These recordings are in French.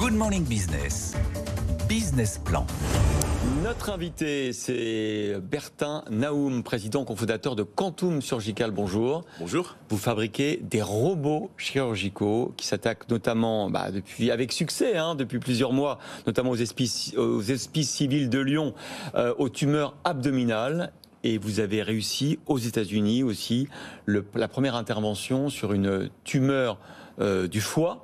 Good Morning Business. Business Plan. Notre invité, c'est Bertin Naoum, président cofondateur de Quantum Surgical. Bonjour. Bonjour. Vous fabriquez des robots chirurgicaux qui s'attaquent notamment, avec succès, depuis plusieurs mois, notamment aux hospices civils de Lyon, aux tumeurs abdominales. Et vous avez réussi aux États-Unis aussi la première intervention sur une tumeur du foie.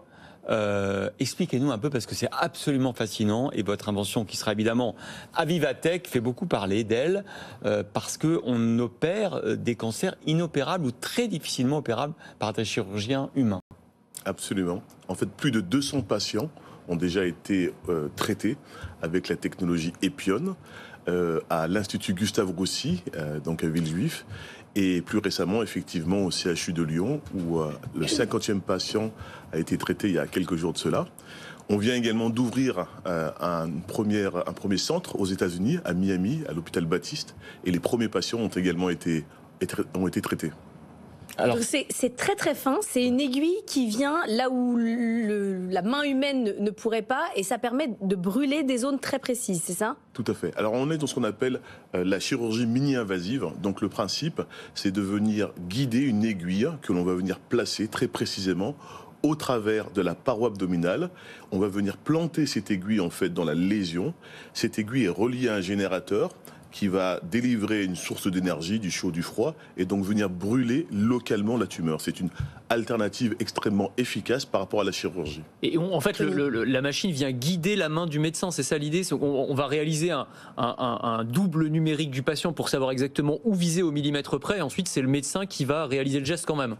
Expliquez-nous un peu parce que c'est absolument fascinant et votre invention qui sera évidemment Avivatech fait beaucoup parler d'elle parce qu'on opère des cancers inopérables ou très difficilement opérables par des chirurgiens humains. Absolument. En fait, plus de 200 patients ont déjà été traités avec la technologie Epion à l'Institut Gustave Roussy, donc à Villejuif. Et plus récemment, effectivement, au CHU de Lyon, où le 50e patient a été traité il y a quelques jours de cela. On vient également d'ouvrir un premier centre aux États-Unis, à Miami, à l'hôpital Baptiste. Et les premiers patients ont également été traités. Alors, c'est très très fin, c'est une aiguille qui vient là où la main humaine ne pourrait pas et ça permet de brûler des zones très précises, c'est ça ? Tout à fait. Alors on est dans ce qu'on appelle la chirurgie mini-invasive. Donc le principe, c'est de venir guider une aiguille que l'on va venir placer très précisément au travers de la paroi abdominale. On va venir planter cette aiguille en fait dans la lésion. Cette aiguille est reliée à un générateur qui va délivrer une source d'énergie, du chaud, du froid, et donc venir brûler localement la tumeur. C'est une alternative extrêmement efficace par rapport à la chirurgie. Et en fait, la machine vient guider la main du médecin, c'est ça l'idée ? On va réaliser un double numérique du patient pour savoir exactement où viser au millimètre près, et ensuite c'est le médecin qui va réaliser le geste quand même.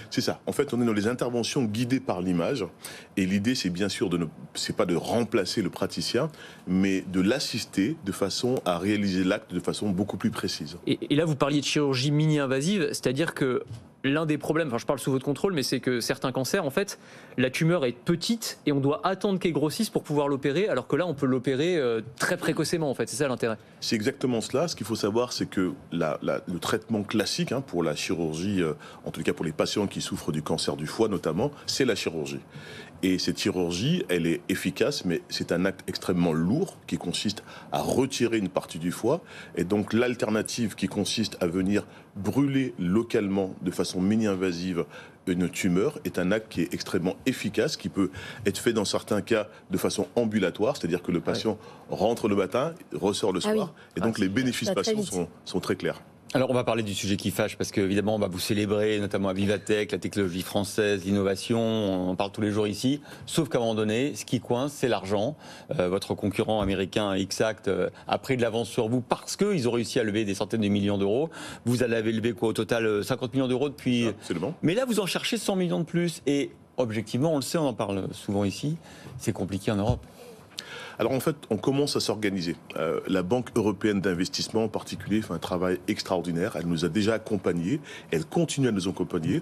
C'est ça. En fait, on est dans les interventions guidées par l'image, et l'idée, c'est bien sûr c'est pas de remplacer le praticien, mais de l'assister de façon à réaliser l'acte de façon beaucoup plus précise. Et là, vous parliez de chirurgie mini-invasive, c'est-à-dire que l'un des problèmes, je parle sous votre contrôle, mais c'est que certains cancers, en fait, la tumeur est petite et on doit attendre qu'elle grossisse pour pouvoir l'opérer, alors que là, on peut l'opérer très précocement, en fait. C'est ça l'intérêt. C'est exactement cela. Ce qu'il faut savoir, c'est que le traitement classique pour la chirurgie, en tout cas pour les patients qui souffrent du cancer du foie notamment, c'est la chirurgie. Et cette chirurgie, elle est efficace, mais c'est un acte extrêmement lourd qui consiste à retirer une partie du foie. Et donc l'alternative qui consiste à venir brûler localement de façon mini-invasive une tumeur est un acte qui est extrêmement efficace, qui peut être fait dans certains cas de façon ambulatoire, c'est-à-dire que le patient rentre le matin, ressort le soir. Et donc les bénéfices patients sont très clairs. Alors on va parler du sujet qui fâche parce qu'évidemment vous célébrez notamment Avivatech, la technologie française, l'innovation, on en parle tous les jours ici, sauf qu'à un moment donné, ce qui coince, c'est l'argent. Votre concurrent américain Exact a pris de l'avance sur vous parce qu'ils ont réussi à lever des centaines de millions d'euros. Vous avez levé au total 50 millions d'euros depuis... Absolument. Mais là vous en cherchez 100 millions de plus et objectivement, on le sait, on en parle souvent ici, c'est compliqué en Europe. Alors en fait, on commence à s'organiser. La Banque européenne d'investissement en particulier fait un travail extraordinaire. Elle nous a déjà accompagnés, elle continue à nous accompagner.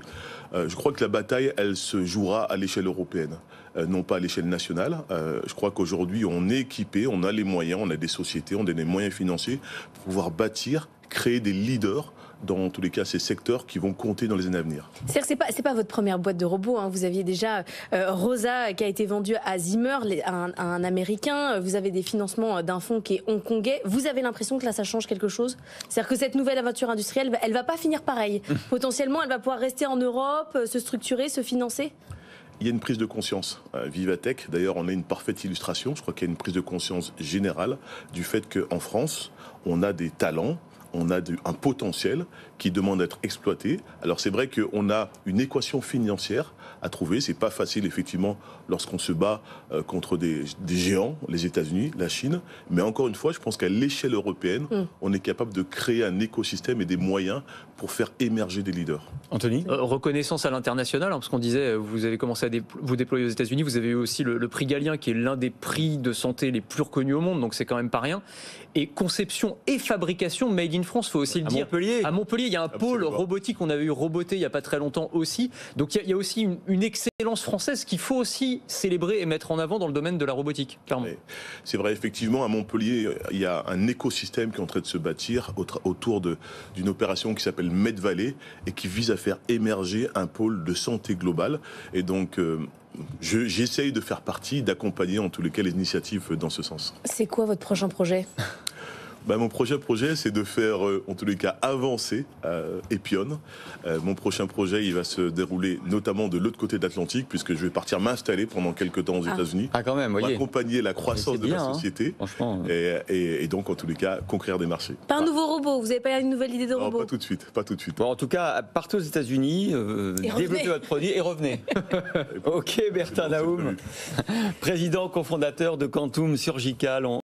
Je crois que la bataille, elle se jouera à l'échelle européenne, non pas à l'échelle nationale. Je crois qu'aujourd'hui, on est équipé, on a les moyens, on a des sociétés, on a des moyens financiers pour pouvoir bâtir, créer des leaders dans tous les cas ces secteurs qui vont compter dans les années à venir. C'est pas votre première boîte de robots, Vous aviez déjà Rosa qui a été vendue à Zimmer, un Américain. Vous avez des financements d'un fonds qui est hongkongais. Vous avez l'impression que là ça change quelque chose ? C'est-à-dire que cette nouvelle aventure industrielle, elle va pas finir pareil. Potentiellement, elle va pouvoir rester en Europe, se structurer, se financer ? Il y a une prise de conscience. Avivatech, d'ailleurs, on a une parfaite illustration. Je crois qu'il y a une prise de conscience générale du fait qu'en France, on a des talents, on a un potentiel qui demande d'être exploité. Alors c'est vrai qu'on a une équation financière à trouver. C'est pas facile effectivement lorsqu'on se bat contre des géants, les États-Unis, la Chine. Mais encore une fois, je pense qu'à l'échelle européenne, on est capable de créer un écosystème et des moyens pour faire émerger des leaders. Anthony ? Reconnaissance à l'international, parce qu'on disait, vous avez commencé à vous déployer aux États-Unis, vous avez eu aussi le prix Galien, qui est l'un des prix de santé les plus reconnus au monde, donc c'est quand même pas rien. Et conception et fabrication made in France, faut aussi le dire. Montpellier. À Montpellier, il y a un pôle robotique, on avait eu Roboté il y a pas très longtemps aussi. Donc il y a aussi une excellence française qu'il faut aussi célébrer et mettre en avant dans le domaine de la robotique, clairement. Oui. C'est vrai, effectivement, à Montpellier, il y a un écosystème qui est en train de se bâtir autour d'une opération qui s'appelle MedValley et qui vise à faire émerger un pôle de santé globale. Et donc, j'essaye de faire partie, d'accompagner en tous les cas les initiatives dans ce sens. C'est quoi votre prochain projet ? Mon projet, c'est de faire, en tous les cas, avancer Epion. Mon prochain projet, il va se dérouler notamment de l'autre côté de l'Atlantique, puisque je vais partir m'installer pendant quelques temps aux États-Unis. Ah, quand même, pour voyez. accompagner la croissance de la société. Franchement. Et donc, en tous les cas, conquérir des marchés. Pas un nouveau robot, vous n'avez pas une nouvelle idée de Non, robot ? pas tout de suite, pas tout de suite. Bon, en tout cas, partez aux États-Unis, développez votre produit et revenez. Ok, Bertin Naoum, président cofondateur de Quantum Surgical.